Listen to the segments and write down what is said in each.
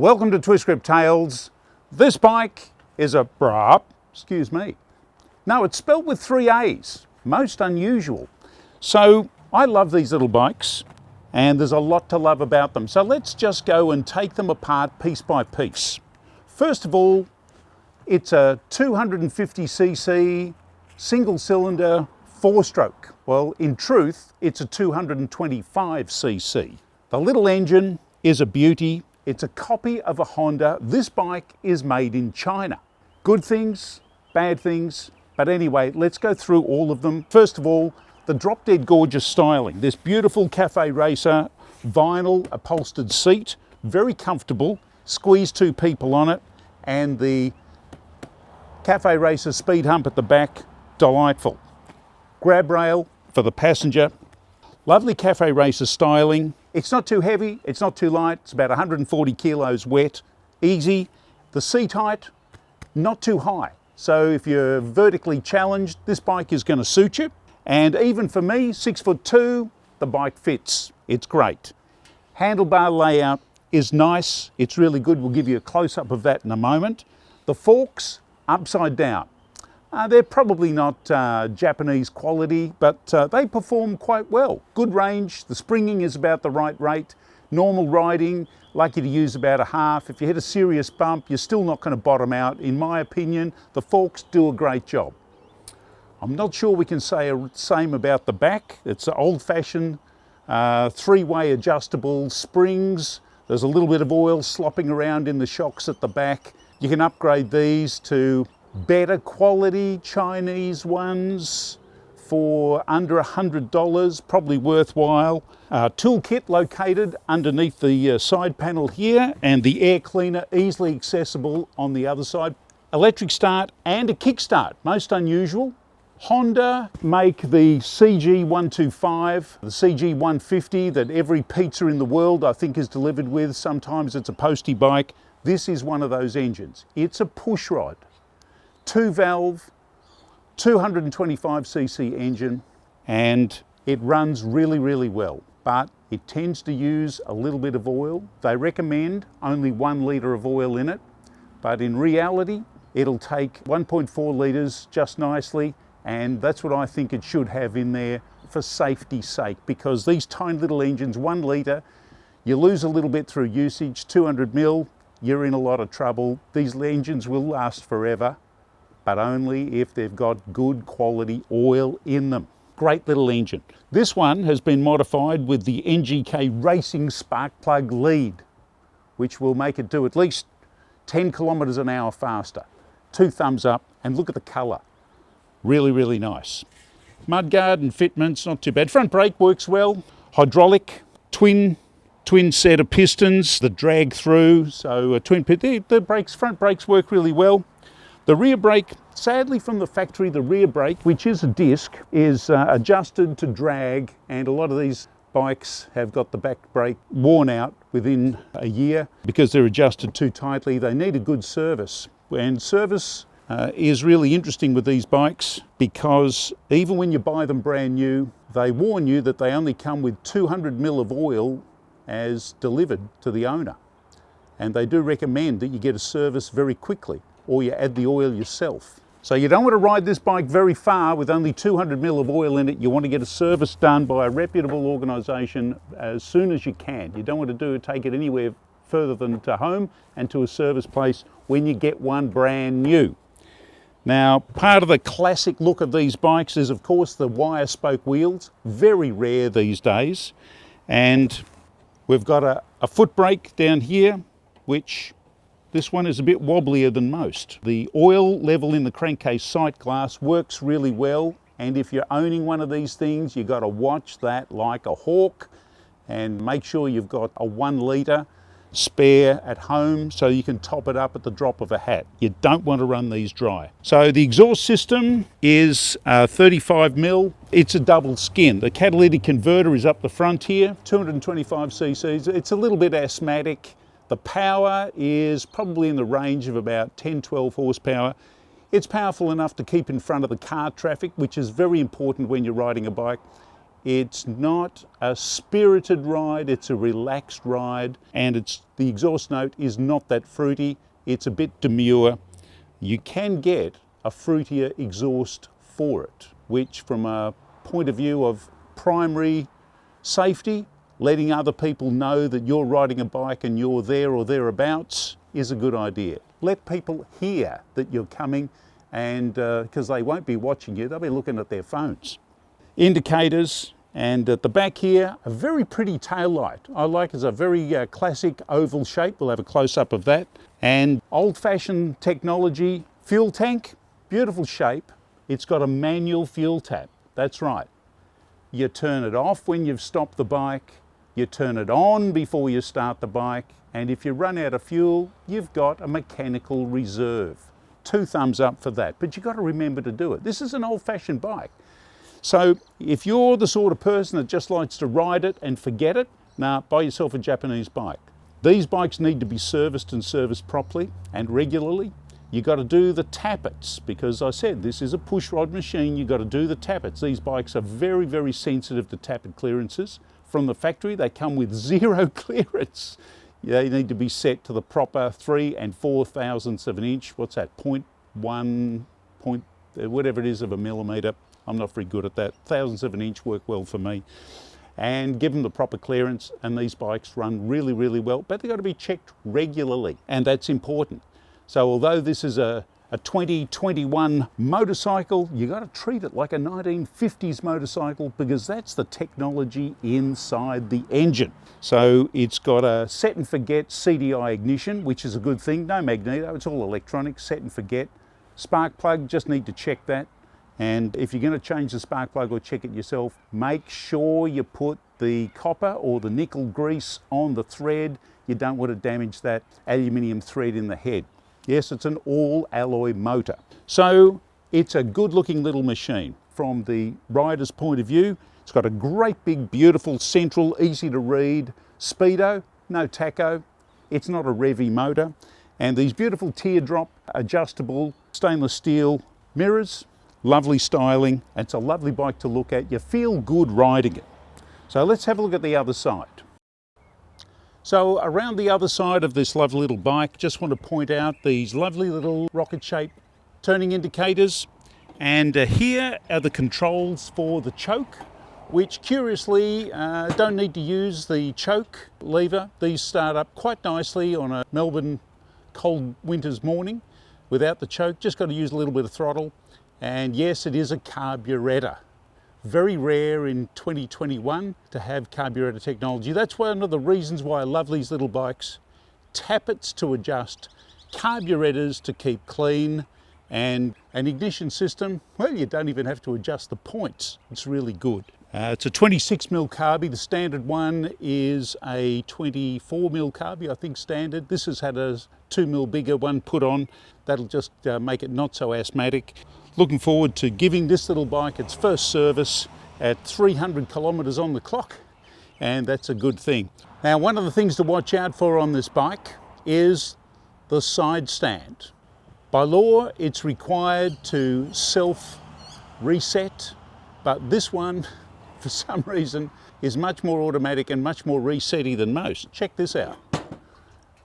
Welcome to Twist Grip Tales. This bike is a Braaap, excuse me. No, it's spelled with 3 A's, most unusual. So I love these little bikes and there's a lot to love about them. So let's just go and take them apart piece by piece. First of all, it's a 250cc single cylinder 4-stroke. Well, in truth, it's a 225cc. The little engine is a beauty. It's a copy of a Honda. This bike is made in China. Good things, bad things, but anyway, let's go through all of them. First of all, the drop dead gorgeous styling. This beautiful Cafe Racer vinyl upholstered seat, very comfortable, squeeze 2 people on it, and the Cafe Racer speed hump at the back, delightful. Grab rail for the passenger. Lovely Cafe Racer styling. It's not too heavy, it's not too light, it's about 140 kilos wet, easy. The seat height, not too high. So if you're vertically challenged, this bike is going to suit you. And even for me, 6'2", the bike fits. It's great. Handlebar layout is nice, it's really good. We'll give you a close-up of that in a moment. The forks, upside down. They're probably not Japanese quality, but they perform quite well. Good range, the springing is about the right rate. Normal riding, lucky to use about a half. If you hit a serious bump, you're still not going to bottom out. In my opinion, the forks do a great job. I'm not sure we can say the same about the back. It's an old-fashioned 3-way adjustable springs. There's a little bit of oil slopping around in the shocks at the back. You can upgrade these to better quality Chinese ones for under $100, probably worthwhile. Toolkit located underneath the side panel here, and the air cleaner easily accessible on the other side. Electric start and a kickstart, most unusual. Honda make the CG125, the CG150 that every pizza in the world I think is delivered with. Sometimes it's a postie bike. This is one of those engines. It's a pushrod. 2-valve, 225cc engine, and it runs really well, but it tends to use a little bit of oil. They recommend only 1 litre of oil in it, but in reality, it'll take 1.4 litres just nicely, and that's what I think it should have in there for safety's sake, because these tiny little engines, 1 litre, you lose a little bit through usage. 200 mil, you're in a lot of trouble. These engines will last forever, but only if they've got good quality oil in them. Great little engine. This one has been modified with the NGK Racing spark plug lead, which will make it do at least 10 kilometers an hour faster. 2 thumbs up, and look at the color. Really nice. Mudguard and fitments, not too bad. Front brake works well. Hydraulic, twin set of pistons that drag through, so a twin pit. The brakes, front brakes work really well. The rear brake, sadly from the factory, the rear brake, which is a disc, is adjusted to drag, and a lot of these bikes have got the back brake worn out within a year because they're adjusted too tightly. They need a good service, and service is really interesting with these bikes, because even when you buy them brand new, they warn you that they only come with 200 mil of oil as delivered to the owner, and they do recommend that you get a service very quickly, or you add the oil yourself. So you don't want to ride this bike very far with only 200 mil of oil in it. You want to get a service done by a reputable organisation as soon as you can. You don't want to take it anywhere further than to home and to a service place when you get one brand new. Now, part of the classic look of these bikes is, of course, the wire spoke wheels. Very rare these days. And we've got a foot brake down here, which this one is a bit wobblier than most. The oil level in the crankcase sight glass works really well, and if you're owning one of these things, you've got to watch that like a hawk and make sure you've got a 1 litre spare at home so you can top it up at the drop of a hat. You don't want to run these dry. So the exhaust system is 35 mil. It's a double skin. The catalytic converter is up the front here, 225 cc's. It's a little bit asthmatic. The power is probably in the range of about 10-12 horsepower. It's powerful enough to keep in front of the car traffic, which is very important when you're riding a bike. It's not a spirited ride, it's a relaxed ride, and the exhaust note is not that fruity, it's a bit demure. You can get a fruitier exhaust for it, which from a point of view of primary safety, letting other people know that you're riding a bike and you're there or thereabouts is a good idea. Let people hear that you're coming, and because they won't be watching you, they'll be looking at their phones. Indicators, and at the back here, a very pretty tail light. I like it's a very classic oval shape. We'll have a close-up of that. And old-fashioned technology, fuel tank, beautiful shape. It's got a manual fuel tap, that's right. You turn it off when you've stopped the bike, you turn it on before you start the bike, and if you run out of fuel, you've got a mechanical reserve. 2 thumbs up for that, but you've got to remember to do it. This is an old-fashioned bike. So if you're the sort of person that just likes to ride it and forget it, now buy yourself a Japanese bike. These bikes need to be serviced and serviced properly and regularly. You've got to do the tappets, because I said this is a push rod machine. You've got to do the tappets. These bikes are very, very sensitive to tappet clearances. From the factory, they come with 0 clearance. They need to be set to the proper 3 and 4 thousandths of an inch. What's that, 0.1, whatever it is of a millimetre. I'm not very good at that. Thousandths of an inch work well for me. And give them the proper clearance, and these bikes run really, really well, but they've got to be checked regularly, and that's important. So although this is a 2021 motorcycle, you got to treat it like a 1950s motorcycle, because that's the technology inside the engine. So it's got a set and forget CDI ignition, which is a good thing. No magneto, it's all electronic, set and forget. Spark plug, just need to check that. And if you're going to change the spark plug or check it yourself, make sure you put the copper or the nickel grease on the thread. You don't want to damage that aluminium thread in the head. Yes, it's an all alloy motor. So it's a good looking little machine. From the rider's point of view, it's got a great big beautiful central, easy to read speedo, no tacho. It's not a revvy motor. And these beautiful teardrop adjustable stainless steel mirrors. Lovely styling. It's a lovely bike to look at. You feel good riding it. So let's have a look at the other side. So around the other side of this lovely little bike, just want to point out these lovely little rocket-shaped turning indicators. And here are the controls for the choke, which curiously don't need to use the choke lever. These start up quite nicely on a Melbourne cold winter's morning without the choke. Just got to use a little bit of throttle. And yes, it is a carburettor. Very rare in 2021 to have carburettor technology. That's one of the reasons why I love these little bikes. Tappets to adjust, carburettors to keep clean, and an ignition system, well, you don't even have to adjust the points. It's really good. It's a 26mm carby. The standard one is a 24mm carby, I think standard. This has had a 2mm bigger one put on. That'll just make it not so asthmatic. Looking forward to giving this little bike its first service at 300 kilometres on the clock, and that's a good thing. Now, one of the things to watch out for on this bike is the side stand. By law, it's required to self-reset, but this one, for some reason, is much more automatic and much more resetty than most. Check this out.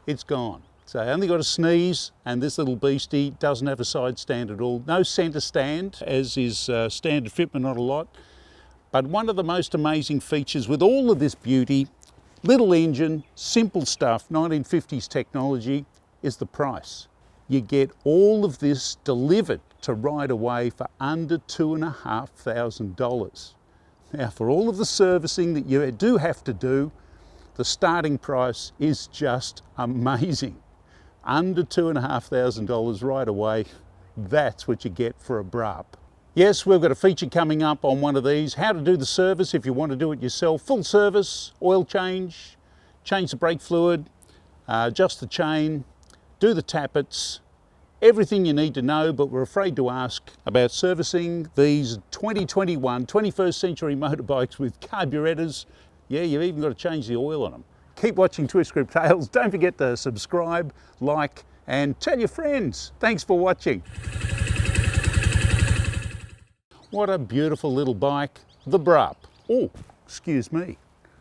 It's gone. So I only got to sneeze, and this little beastie doesn't have a side stand at all. No centre stand, as is standard fitment, not a lot. But one of the most amazing features with all of this beauty, little engine, simple stuff, 1950s technology, is the price. You get all of this delivered to ride away for under $2,500. Now, for all of the servicing that you do have to do, the starting price is just amazing. Under $2,500 right away, that's what you get for a Braaap. Yes, we've got a feature coming up on one of these, how to do the service if you want to do it yourself. Full service, oil change, change the brake fluid, adjust the chain, do the tappets, everything you need to know, but we're afraid to ask about servicing these 2021, 21st century motorbikes with carburettors. Yeah, you've even got to change the oil on them. Keep watching Twist Grip Tales. Don't forget to subscribe, like, and tell your friends. Thanks for watching. What a beautiful little bike, the Braaap. Oh, excuse me.